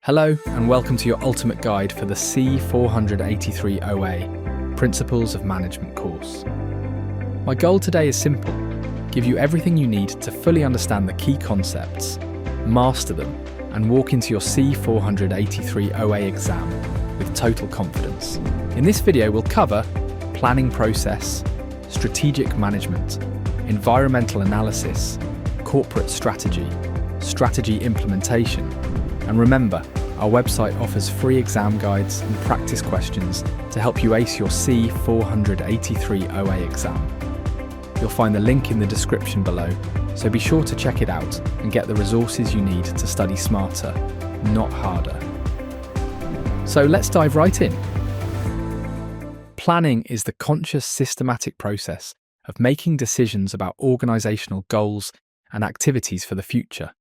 Hello and welcome to your ultimate guide for the C483 OA Principles of Management course. My goal today is simple: give you everything you need to fully understand the key concepts, master them, and walk into your C483 OA exam with total confidence. In this video we'll cover planning process, strategic management, environmental analysis, corporate strategy, strategy implementation, and remember, our website offers free exam guides and practice questions to help you ace your C483 OA exam. You'll find the link in the description below, so be sure to check it out and get the resources you need to study smarter, not harder. So let's dive right in. Planning is the conscious, systematic process of making decisions about organisational goals and activities for the future.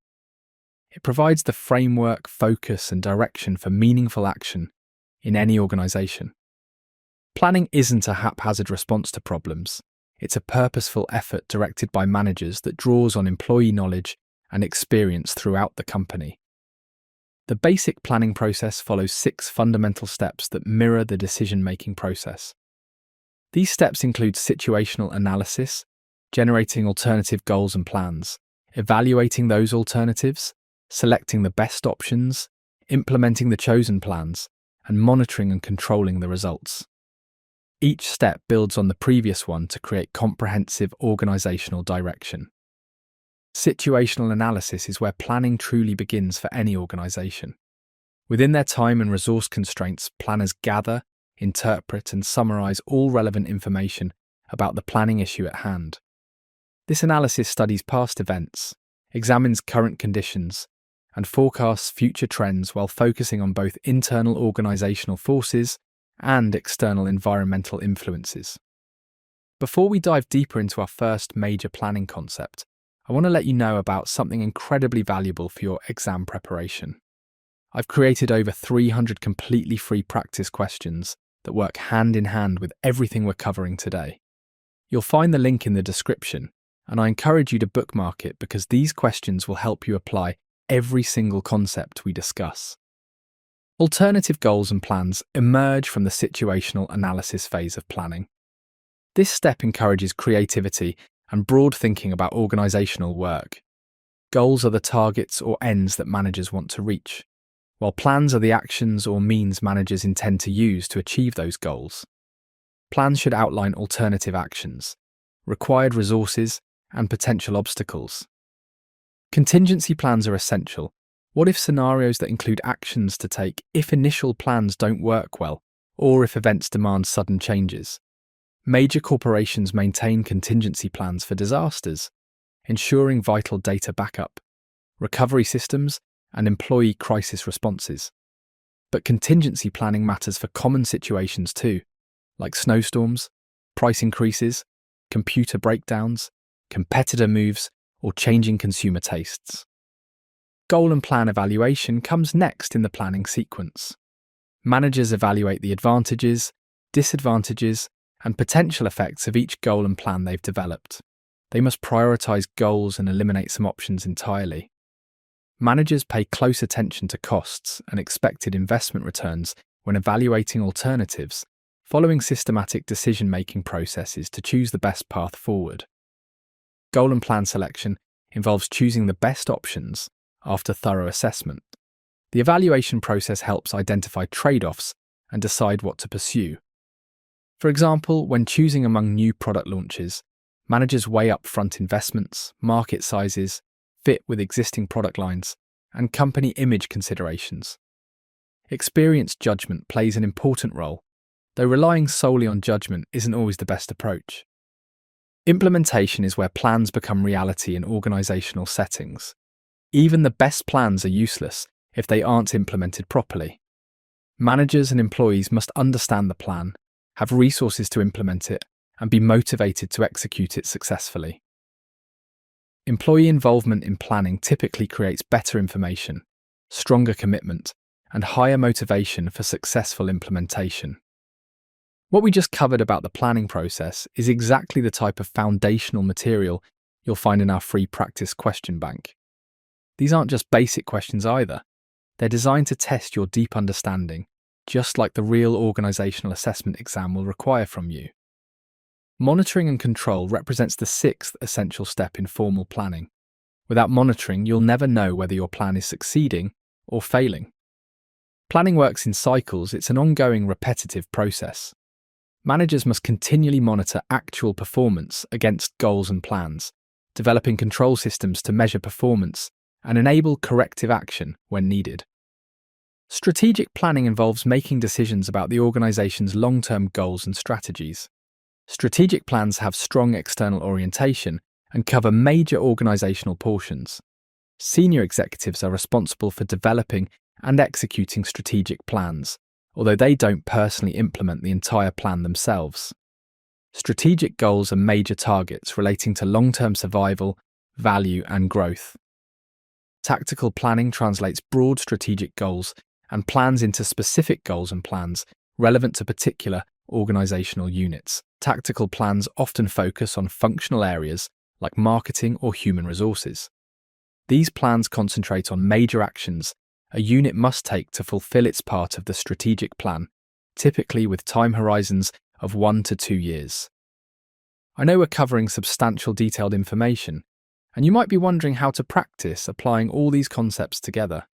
It provides the framework, focus, and direction for meaningful action in any organisation. Planning isn't a haphazard response to problems. It's a purposeful effort directed by managers that draws on employee knowledge and experience throughout the company. The basic planning process follows 6 fundamental steps that mirror the decision-making process. These steps include situational analysis, generating alternative goals and plans, evaluating those alternatives, selecting the best options, implementing the chosen plans, and monitoring and controlling the results. Each step builds on the previous one to create comprehensive organisational direction. Situational analysis is where planning truly begins for any organisation. Within their time and resource constraints, planners gather, interpret, and summarise all relevant information about the planning issue at hand. This analysis studies past events, examines current conditions, and forecasts future trends while focusing on both internal organisational forces and external environmental influences. Before we dive deeper into our first major planning concept, I want to let you know about something incredibly valuable for your exam preparation. I've created over 300 completely free practice questions that work hand in hand with everything we're covering today. You'll find the link in the description, and I encourage you to bookmark it because these questions will help you apply every single concept we discuss. Alternative goals and plans emerge from the situational analysis phase of planning. This step encourages creativity and broad thinking about organisational work. Goals are the targets or ends that managers want to reach, while plans are the actions or means managers intend to use to achieve those goals. Plans should outline alternative actions, required resources, and potential obstacles. Contingency plans are essential. What if scenarios that include actions to take if initial plans don't work well, or if events demand sudden changes? Major corporations maintain contingency plans for disasters, ensuring vital data backup, recovery systems, and employee crisis responses. But contingency planning matters for common situations too, like snowstorms, price increases, computer breakdowns, competitor moves, or changing consumer tastes. Goal and plan evaluation comes next in the planning sequence. Managers evaluate the advantages, disadvantages, and potential effects of each goal and plan they've developed. They must prioritise goals and eliminate some options entirely. Managers pay close attention to costs and expected investment returns when evaluating alternatives, following systematic decision-making processes to choose the best path forward. Goal and plan selection involves choosing the best options after thorough assessment. The evaluation process helps identify trade-offs and decide what to pursue. For example, when choosing among new product launches, managers weigh upfront investments, market sizes, fit with existing product lines, and company image considerations. Experienced judgment plays an important role, though relying solely on judgment isn't always the best approach. Implementation is where plans become reality in organisational settings. Even the best plans are useless if they aren't implemented properly. Managers and employees must understand the plan, have resources to implement it, and be motivated to execute it successfully. Employee involvement in planning typically creates better information, stronger commitment, and higher motivation for successful implementation. What we just covered about the planning process is exactly the type of foundational material you'll find in our free practice question bank. These aren't just basic questions either. They're designed to test your deep understanding, just like the real organizational assessment exam will require from you. Monitoring and control represents the sixth essential step in formal planning. Without monitoring, you'll never know whether your plan is succeeding or failing. Planning works in cycles. It's an ongoing, repetitive process. Managers must continually monitor actual performance against goals and plans, developing control systems to measure performance and enable corrective action when needed. Strategic planning involves making decisions about the organization's long-term goals and strategies. Strategic plans have strong external orientation and cover major organizational portions. Senior executives are responsible for developing and executing strategic plans, although they don't personally implement the entire plan themselves. Strategic goals are major targets relating to long-term survival, value, and growth. Tactical planning translates broad strategic goals and plans into specific goals and plans relevant to particular organizational units. Tactical plans often focus on functional areas like marketing or human resources. These plans concentrate on major actions a unit must take to fulfill its part of the strategic plan, typically with time horizons of 1 to 2 years. I know we're covering substantial detailed information, and you might be wondering how to practice applying all these concepts together.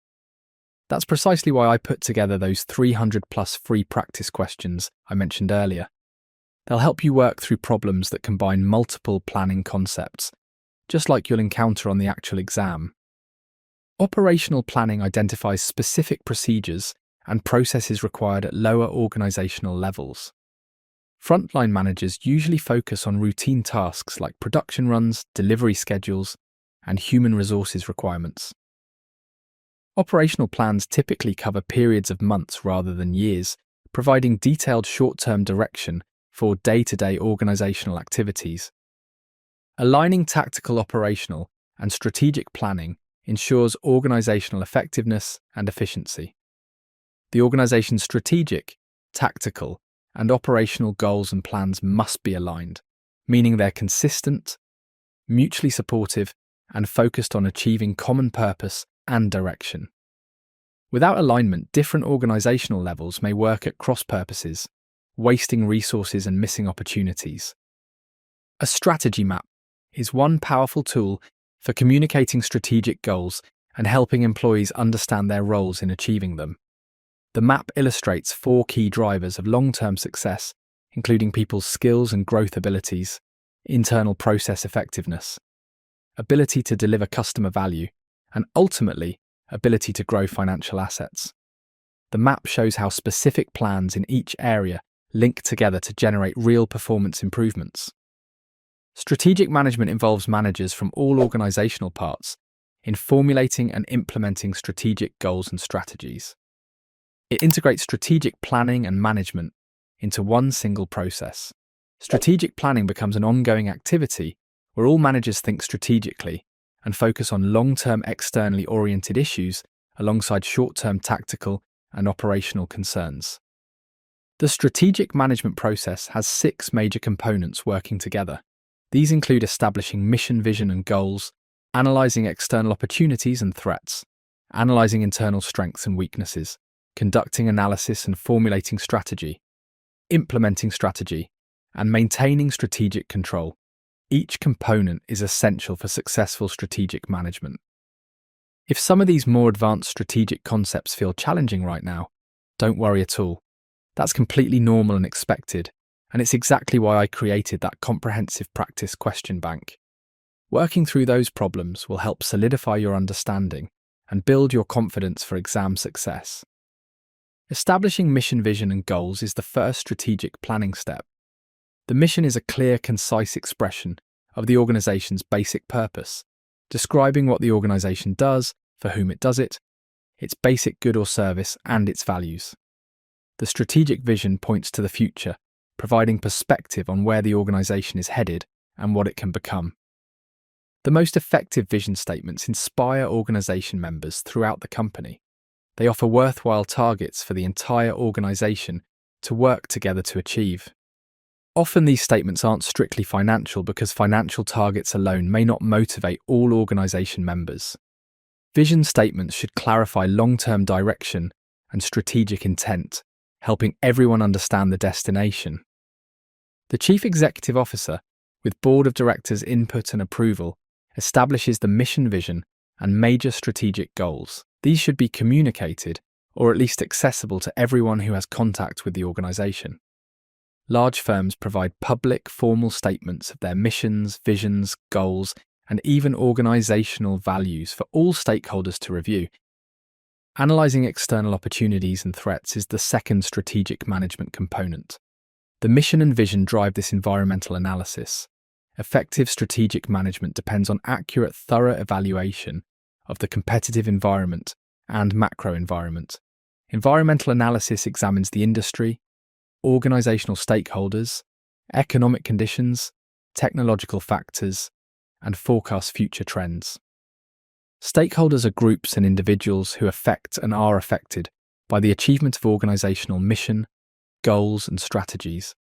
That's precisely why I put together those 300 plus free practice questions I mentioned earlier. They'll help you work through problems that combine multiple planning concepts, just like you'll encounter on the actual exam. Operational planning identifies specific procedures and processes required at lower organizational levels. Frontline managers usually focus on routine tasks like production runs, delivery schedules, and human resources requirements. Operational plans typically cover periods of months rather than years, providing detailed short-term direction for day-to-day organizational activities. Aligning tactical, operational, and strategic planning ensures organizational effectiveness and efficiency. The organization's strategic, tactical, and operational goals and plans must be aligned, meaning they're consistent, mutually supportive, and focused on achieving common purpose and direction. Without alignment, different organizational levels may work at cross purposes, wasting resources and missing opportunities. A strategy map is one powerful tool for communicating strategic goals and helping employees understand their roles in achieving them. The map illustrates 4 key drivers of long-term success, including people's skills and growth abilities, internal process effectiveness, ability to deliver customer value, and ultimately, ability to grow financial assets. The map shows how specific plans in each area link together to generate real performance improvements. Strategic management involves managers from all organizational parts in formulating and implementing strategic goals and strategies. It integrates strategic planning and management into one single process. Strategic planning becomes an ongoing activity where all managers think strategically and focus on long-term externally oriented issues alongside short-term tactical and operational concerns. The strategic management process has 6 major components working together. These include establishing mission, vision, and goals, analyzing external opportunities and threats, analyzing internal strengths and weaknesses, conducting analysis and formulating strategy, implementing strategy, and maintaining strategic control. Each component is essential for successful strategic management. If some of these more advanced strategic concepts feel challenging right now, don't worry at all. That's completely normal and expected, and it's exactly why I created that comprehensive practice question bank. Working through those problems will help solidify your understanding and build your confidence for exam success. Establishing mission, vision, and goals is the first strategic planning step. The mission is a clear, concise expression of the organization's basic purpose, describing what the organization does, for whom it does it, its basic good or service, and its values. The strategic vision points to the future, providing perspective on where the organization is headed and what it can become. The most effective vision statements inspire organization members throughout the company. They offer worthwhile targets for the entire organization to work together to achieve. Often these statements aren't strictly financial because financial targets alone may not motivate all organization members. Vision statements should clarify long-term direction and strategic intent, helping everyone understand the destination. The Chief Executive Officer, with Board of Directors' input and approval, establishes the mission vision and major strategic goals. These should be communicated, or at least accessible to everyone who has contact with the organization. Large firms provide public, formal statements of their missions, visions, goals, and even organizational values for all stakeholders to review. Analyzing external opportunities and threats is the second strategic management component. The mission and vision drive this environmental analysis. Effective strategic management depends on accurate, thorough evaluation of the competitive environment and macro environment. Environmental analysis examines the industry, organizational stakeholders, economic conditions, technological factors, and forecasts future trends. Stakeholders are groups and individuals who affect and are affected by the achievement of organizational mission, goals, and strategies.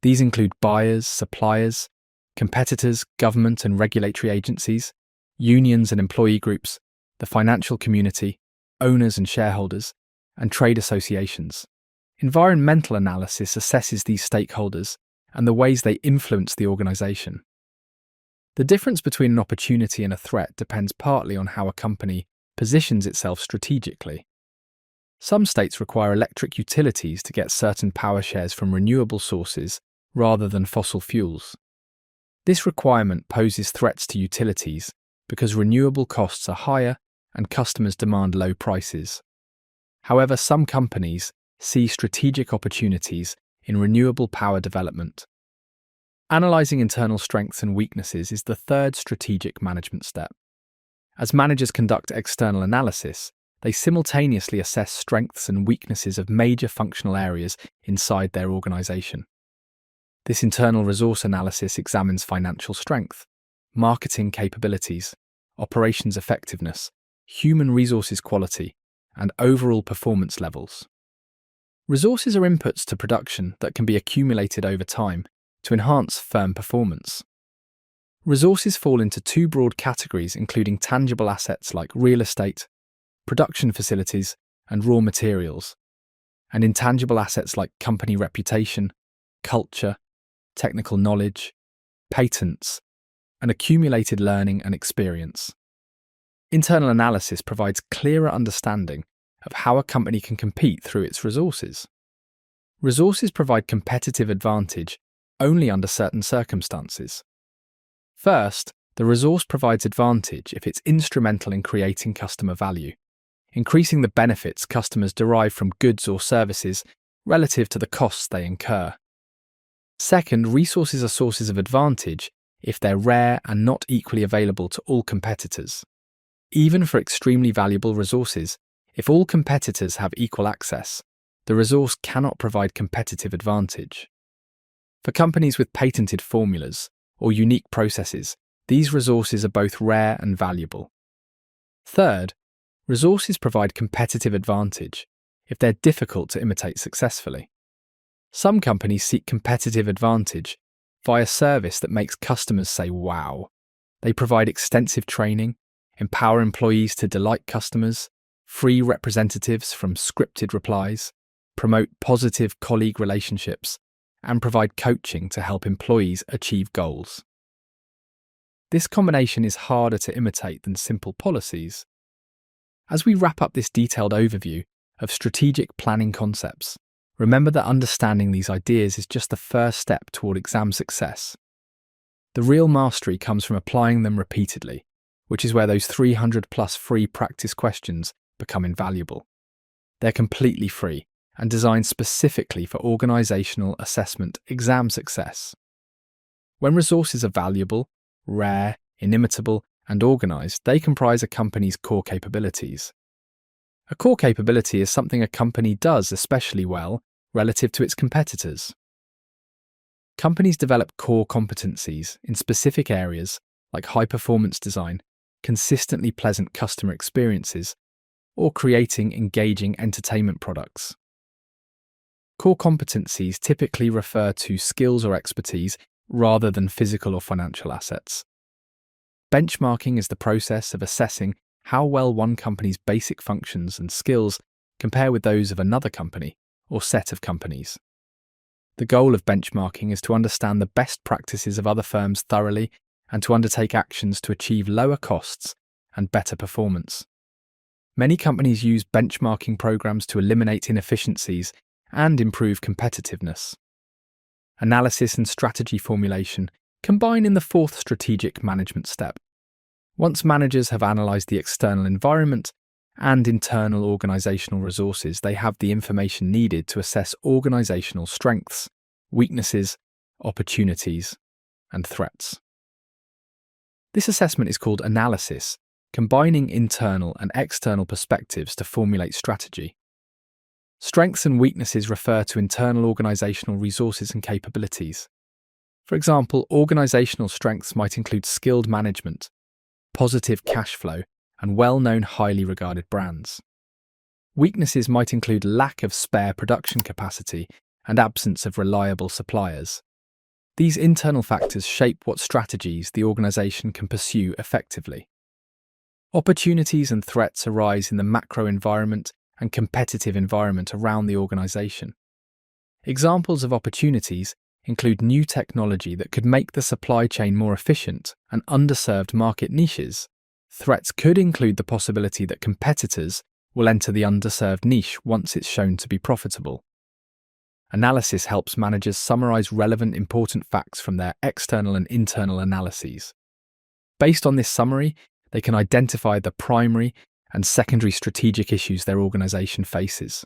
These include buyers, suppliers, competitors, government and regulatory agencies, unions and employee groups, the financial community, owners and shareholders, and trade associations. Environmental analysis assesses these stakeholders and the ways they influence the organization. The difference between an opportunity and a threat depends partly on how a company positions itself strategically. Some states require electric utilities to get certain power shares from renewable sources rather than fossil fuels. This requirement poses threats to utilities because renewable costs are higher and customers demand low prices. However, some companies see strategic opportunities in renewable power development. Analyzing internal strengths and weaknesses is the third strategic management step. As managers conduct external analysis, they simultaneously assess strengths and weaknesses of major functional areas inside their organization. This internal resource analysis examines financial strength, marketing capabilities, operations effectiveness, human resources quality, and overall performance levels. Resources are inputs to production that can be accumulated over time to enhance firm performance. Resources fall into two broad categories, including tangible assets like real estate, production facilities, and raw materials, and intangible assets like company reputation, culture, technical knowledge, patents, and accumulated learning and experience. Internal analysis provides clearer understanding of how a company can compete through its resources. Resources provide competitive advantage only under certain circumstances. First, the resource provides advantage if it's instrumental in creating customer value, increasing the benefits customers derive from goods or services relative to the costs they incur. Second, resources are sources of advantage if they're rare and not equally available to all competitors. Even for extremely valuable resources, if all competitors have equal access, the resource cannot provide competitive advantage. For companies with patented formulas or unique processes, these resources are both rare and valuable. Third, resources provide competitive advantage if they're difficult to imitate successfully. Some companies seek competitive advantage via service that makes customers say wow. They provide extensive training, empower employees to delight customers, free representatives from scripted replies, promote positive colleague relationships, and provide coaching to help employees achieve goals. This combination is harder to imitate than simple policies. As we wrap up this detailed overview of strategic planning concepts, remember that understanding these ideas is just the first step toward exam success. The real mastery comes from applying them repeatedly, which is where those 300+ free practice questions become invaluable. They're completely free and designed specifically for organizational assessment exam success. When resources are valuable, rare, inimitable, and organized, they comprise a company's core capabilities. A core capability is something a company does especially well relative to its competitors. Companies develop core competencies in specific areas like high-performance design, consistently pleasant customer experiences, or creating engaging entertainment products. Core competencies typically refer to skills or expertise rather than physical or financial assets. Benchmarking is the process of assessing how well one company's basic functions and skills compare with those of another company or set of companies. The goal of benchmarking is to understand the best practices of other firms thoroughly and to undertake actions to achieve lower costs and better performance. Many companies use benchmarking programs to eliminate inefficiencies and improve competitiveness. Analysis and strategy formulation combine in the fourth strategic management step. Once managers have analysed the external environment and internal organisational resources, they have the information needed to assess organisational strengths, weaknesses, opportunities, and threats. This assessment is called analysis, combining internal and external perspectives to formulate strategy. Strengths and weaknesses refer to internal organisational resources and capabilities. For example, organisational strengths might include skilled management, positive cash flow, and well-known highly regarded brands. Weaknesses might include lack of spare production capacity and absence of reliable suppliers. These internal factors shape what strategies the organisation can pursue effectively. Opportunities and threats arise in the macro environment and competitive environment around the organisation. Examples of opportunities include new technology that could make the supply chain more efficient and underserved market niches. Threats could include the possibility that competitors will enter the underserved niche once it's shown to be profitable. Analysis helps managers summarize relevant important facts from their external and internal analyses. Based on this summary, they can identify the primary and secondary strategic issues their organization faces.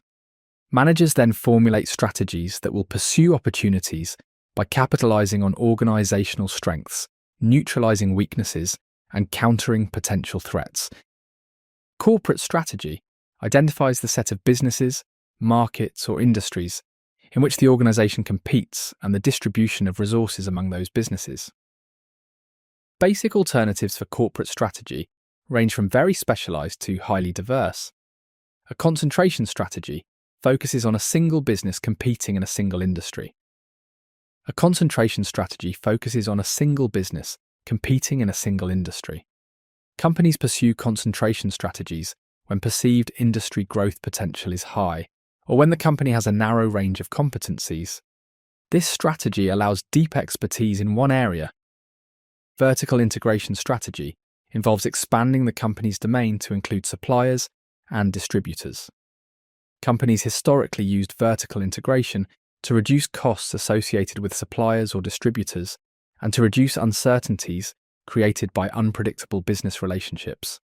Managers then formulate strategies that will pursue opportunities by capitalizing on organizational strengths, neutralizing weaknesses, and countering potential threats. Corporate strategy identifies the set of businesses, markets, or industries in which the organization competes and the distribution of resources among those businesses. Basic alternatives for corporate strategy range from very specialized to highly diverse. A concentration strategy focuses on a single business competing in a single industry. A concentration strategy focuses on a single business competing in a single industry. Companies pursue concentration strategies when perceived industry growth potential is high, or when the company has a narrow range of competencies. This strategy allows deep expertise in one area. Vertical integration strategy involves expanding the company's domain to include suppliers and distributors. Companies historically used vertical integration to reduce costs associated with suppliers or distributors and to reduce uncertainties created by unpredictable business relationships.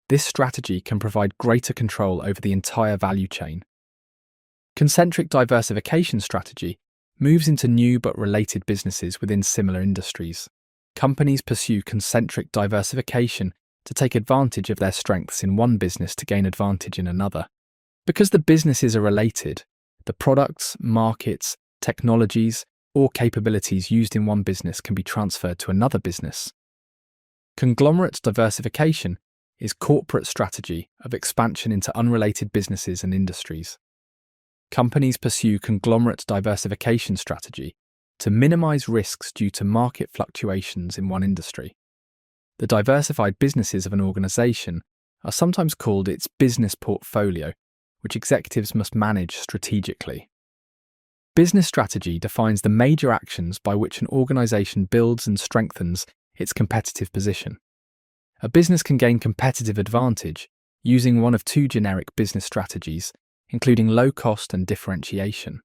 This strategy can provide greater control over the entire value chain. Concentric diversification strategy moves into new but related businesses within similar industries. Companies pursue concentric diversification to take advantage of their strengths in one business to gain advantage in another. Because the businesses are related, the products, markets, technologies, or capabilities used in one business can be transferred to another business. Conglomerate diversification is corporate strategy of expansion into unrelated businesses and industries. Companies pursue conglomerate diversification strategy to minimize risks due to market fluctuations in one industry. The diversified businesses of an organization are sometimes called its business portfolio, which executives must manage strategically. Business strategy defines the major actions by which an organization builds and strengthens its competitive position. A business can gain competitive advantage using one of two generic business strategies, including low cost and differentiation.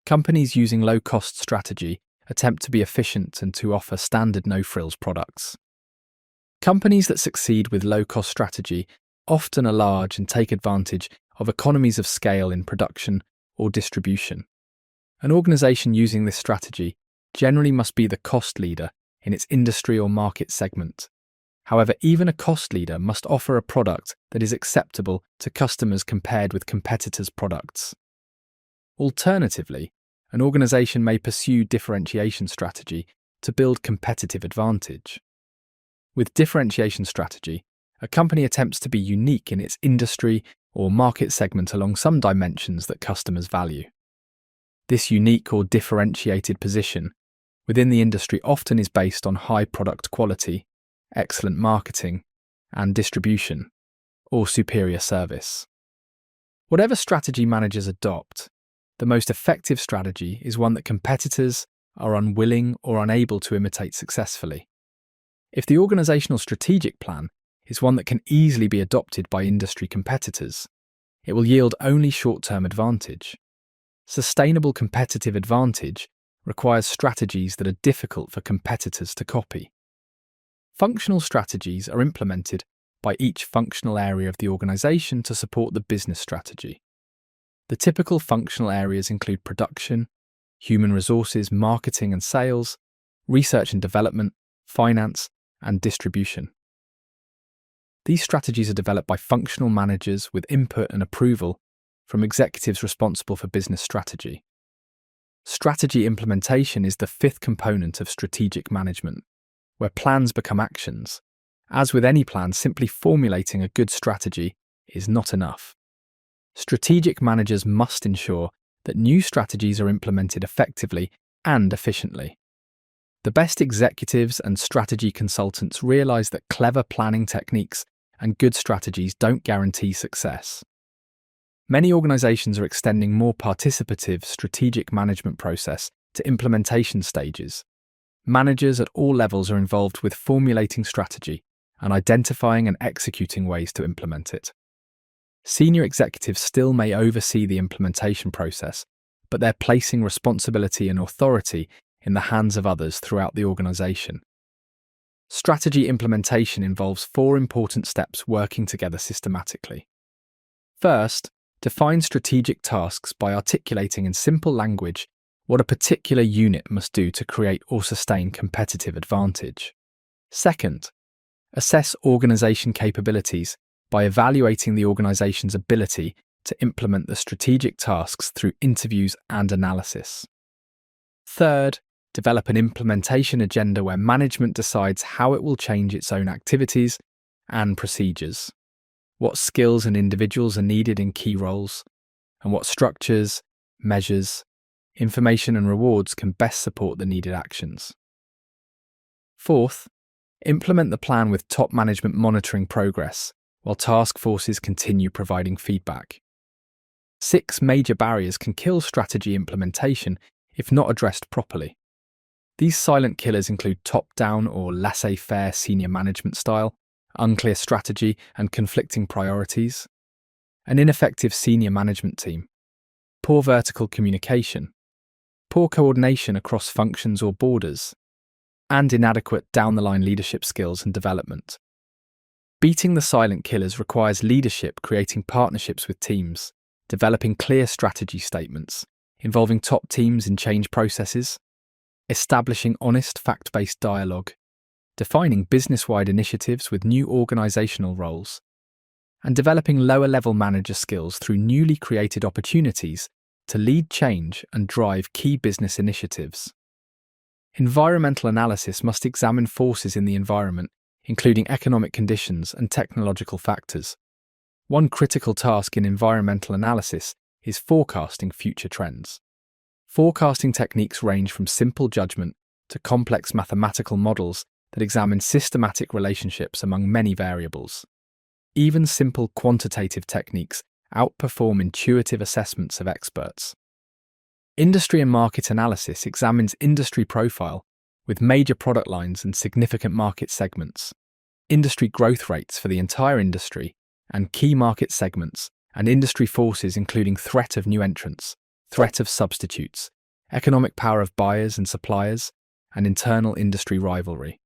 Companies using low cost strategy attempt to be efficient and to offer standard no-frills products. Companies that succeed with low cost strategy often are large and take advantage of economies of scale in production or distribution. An organization using this strategy generally must be the cost leader in its industry or market segment. However, even a cost leader must offer a product that is acceptable to customers compared with competitors' products. Alternatively, an organization may pursue differentiation strategy to build competitive advantage. With differentiation strategy, a company attempts to be unique in its industry or market segment along some dimensions that customers value. This unique or differentiated position within the industry often is based on high product quality, excellent marketing, and distribution, or superior service. Whatever strategy managers adopt, the most effective strategy is one that competitors are unwilling or unable to imitate successfully. If the organizational strategic plan is one that can easily be adopted by industry competitors, it will yield only short-term advantage. Sustainable competitive advantage requires strategies that are difficult for competitors to copy. Functional strategies are implemented by each functional area of the organization to support the business strategy. The typical functional areas include production, human resources, marketing and sales, research and development, finance, and distribution. These strategies are developed by functional managers with input and approval from executives responsible for business strategy. Strategy implementation is the fifth component of strategic management, where plans become actions. As with any plan, simply formulating a good strategy is not enough. Strategic managers must ensure that new strategies are implemented effectively and efficiently. The best executives and strategy consultants realize that clever planning techniques and good strategies don't guarantee success. Many organizations are extending more participative strategic management process to implementation stages. Managers at all levels are involved with formulating strategy and identifying and executing ways to implement it. Senior executives still may oversee the implementation process, but they're placing responsibility and authority in the hands of others throughout the organization. Strategy implementation involves 4 important steps working together systematically. First, define strategic tasks by articulating in simple language what a particular unit must do to create or sustain competitive advantage. Second, assess organization capabilities by evaluating the organization's ability to implement the strategic tasks through interviews and analysis. Third, develop an implementation agenda where management decides how it will change its own activities and procedures, what skills and individuals are needed in key roles, and what structures, measures, information and rewards can best support the needed actions. Fourth, implement the plan with top management monitoring progress, while task forces continue providing feedback. 6 major barriers can kill strategy implementation if not addressed properly. These silent killers include top-down or laissez-faire senior management style, unclear strategy and conflicting priorities, an ineffective senior management team, poor vertical communication, poor coordination across functions or borders, and inadequate down-the-line leadership skills and development. Beating the silent killers requires leadership creating partnerships with teams, developing clear strategy statements, involving top teams in change processes, establishing honest fact-based dialogue, defining business-wide initiatives with new organizational roles, and developing lower-level manager skills through newly created opportunities to lead change and drive key business initiatives. Environmental analysis must examine forces in the environment, including economic conditions and technological factors. One critical task in environmental analysis is forecasting future trends. Forecasting techniques range from simple judgment to complex mathematical models that examine systematic relationships among many variables. Even simple quantitative techniques outperform intuitive assessments of experts. Industry and market analysis examines industry profile with major product lines and significant market segments, industry growth rates for the entire industry and key market segments, and industry forces including threat of new entrants, threat of substitutes, economic power of buyers and suppliers, and internal industry rivalry.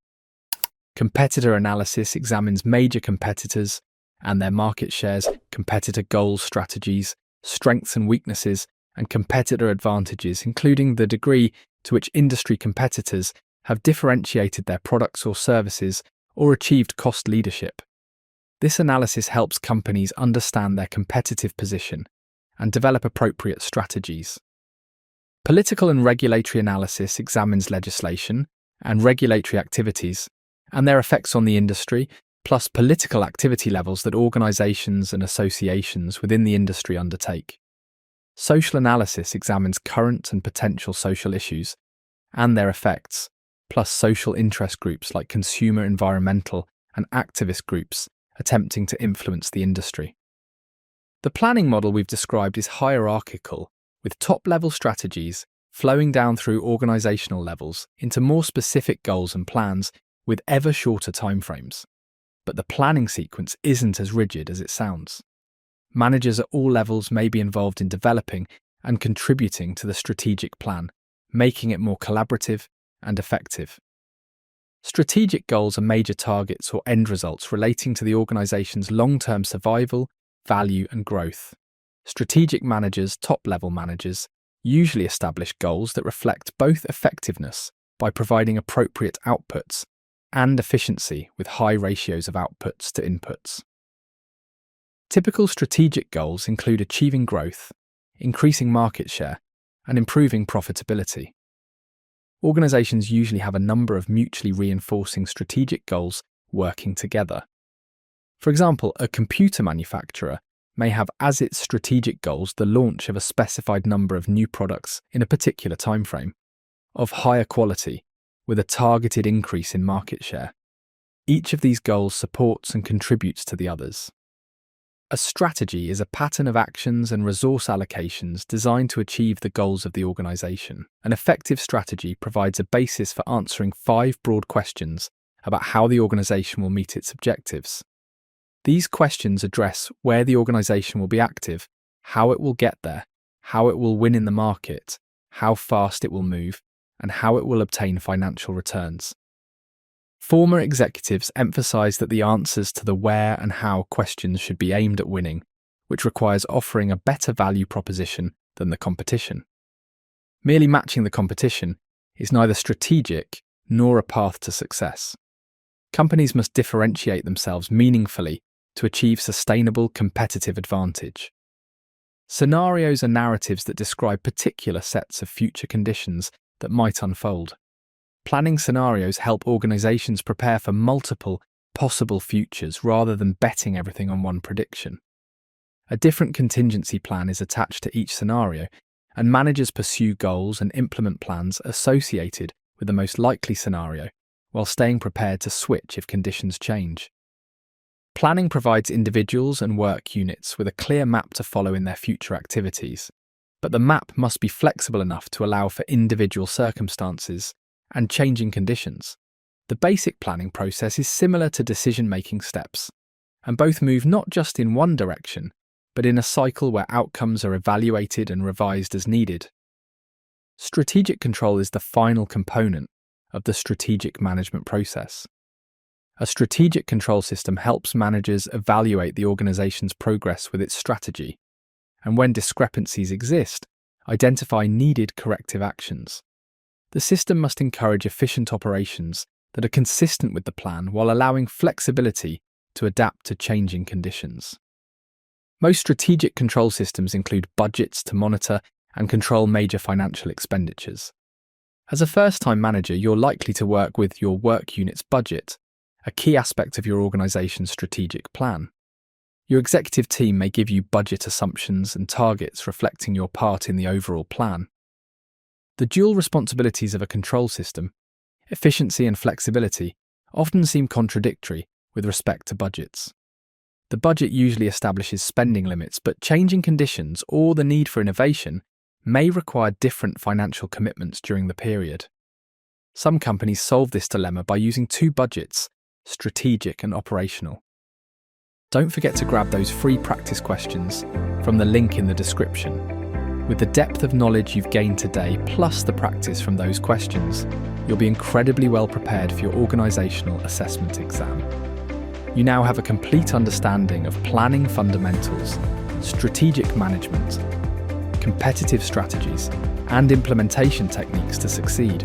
Competitor analysis examines major competitors and their market shares, competitor goals, strategies, strengths and weaknesses, and competitor advantages, including the degree to which industry competitors have differentiated their products or services or achieved cost leadership. This analysis helps companies understand their competitive position and develop appropriate strategies. Political and regulatory analysis examines legislation and regulatory activities and their effects on the industry, plus political activity levels that organizations and associations within the industry undertake. Social analysis examines current and potential social issues and their effects, plus social interest groups like consumer, environmental, and activist groups attempting to influence the industry. The planning model we've described is hierarchical, with top-level strategies flowing down through organizational levels into more specific goals and plans with ever shorter timeframes. But the planning sequence isn't as rigid as it sounds. Managers at all levels may be involved in developing and contributing to the strategic plan, making it more collaborative and effective. Strategic goals are major targets or end results relating to the organization's long-term survival, value, and growth. Strategic managers, top-level managers, usually establish goals that reflect both effectiveness by providing appropriate outputs and efficiency with high ratios of outputs to inputs. Typical strategic goals include achieving growth, increasing market share, and improving profitability. Organizations usually have a number of mutually reinforcing strategic goals working together. For example, a computer manufacturer may have as its strategic goals the launch of a specified number of new products in a particular timeframe, of higher quality, with a targeted increase in market share. Each of these goals supports and contributes to the others. A strategy is a pattern of actions and resource allocations designed to achieve the goals of the organization. An effective strategy provides a basis for answering 5 broad questions about how the organization will meet its objectives. These questions address where the organization will be active, how it will get there, how it will win in the market, how fast it will move, and how it will obtain financial returns. Former executives emphasize that the answers to the where and how questions should be aimed at winning, which requires offering a better value proposition than the competition. Merely matching the competition is neither strategic nor a path to success. Companies must differentiate themselves meaningfully to achieve sustainable competitive advantage. Scenarios are narratives that describe particular sets of future conditions that might unfold. Planning scenarios help organizations prepare for multiple possible futures rather than betting everything on one prediction. A different contingency plan is attached to each scenario, and managers pursue goals and implement plans associated with the most likely scenario, while staying prepared to switch if conditions change. Planning provides individuals and work units with a clear map to follow in their future activities, but the map must be flexible enough to allow for individual circumstances and changing conditions. The basic planning process is similar to decision-making steps, and both move not just in one direction, but in a cycle where outcomes are evaluated and revised as needed. Strategic control is the final component of the strategic management process. A strategic control system helps managers evaluate the organization's progress with its strategy, and when discrepancies exist, identify needed corrective actions. The system must encourage efficient operations that are consistent with the plan while allowing flexibility to adapt to changing conditions. Most strategic control systems include budgets to monitor and control major financial expenditures. As a first-time manager, you're likely to work with your work unit's budget, a key aspect of your organization's strategic plan. Your executive team may give you budget assumptions and targets reflecting your part in the overall plan. The dual responsibilities of a control system, efficiency and flexibility, often seem contradictory with respect to budgets. The budget usually establishes spending limits, but changing conditions or the need for innovation may require different financial commitments during the period. Some companies solve this dilemma by using 2 budgets, strategic and operational. Don't forget to grab those free practice questions from the link in the description. With the depth of knowledge you've gained today, plus the practice from those questions, you'll be incredibly well prepared for your organizational assessment exam. You now have a complete understanding of planning fundamentals, strategic management, competitive strategies, and implementation techniques to succeed.